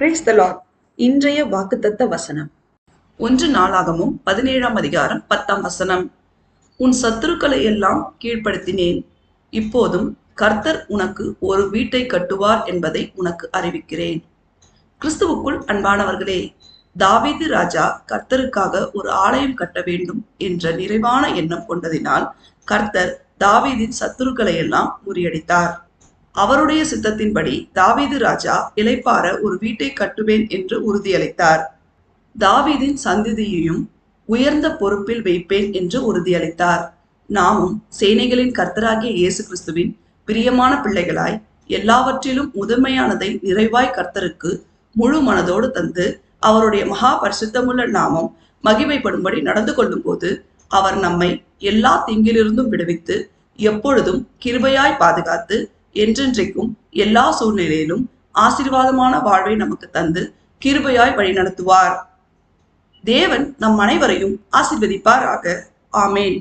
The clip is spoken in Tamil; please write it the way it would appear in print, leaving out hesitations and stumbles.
Praise the Lord. இன்றைய வாக்குத்தத்த வசனம் 1 நாளாகமம் 17ஆம் அதிகாரம் 10ஆம் வசனம். உன் சத்துருக்களை எல்லாம் கீழ்ப்படுத்தினேன், இப்போதும் கர்த்தர் உனக்கு ஒரு வீட்டை கட்டுவார் என்பதை உனக்கு அறிவிக்கிறேன். கிறிஸ்துவுக்குள் அன்பானவர்களே, தாவீது ராஜா கர்த்தருக்காக ஒரு ஆலயம் கட்ட வேண்டும் என்ற நிறைவான எண்ணம் கொண்டதினால் கர்த்தர் தாவீதின் சத்துருக்களை எல்லாம் முறியடித்தார். அவருடைய சித்தத்தின்படி தாவீது ராஜா இளைப்பாற ஒரு வீட்டை கட்டுவேன் என்று உறுதியளித்தார். தாவீதின் சந்ததியையும் உயர்ந்த பொறுப்பில் வைப்பேன் என்று உறுதியளித்தார். நாமும் சேனைகளின் கர்த்தராகிய இயேசு கிறிஸ்துவின் பிரியமான பிள்ளைகளாய் எல்லாவற்றிலும் முதன்மையானதை நிறைவாய் கர்த்தருக்கு முழு மனதோடு தந்து அவருடைய மகா பரிசுத்தமுள்ள நாமம் மகிமைப்படும்படி நடந்து கொள்ளும் போது அவர் நம்மை எல்லா தீங்கிலிருந்தும் விடுவித்து எப்பொழுதும் கிருபையாய் பாதுகாத்து என்றென்றைக்கும் எல்லா சூழ்நிலையிலும் ஆசீர்வாதமான வாழ்வை நமக்கு தந்து கிருபையாய் வழி நடத்துவார். தேவன் நம் அனைவரையும் ஆசீர்வதிப்பாராக. ஆமேன்.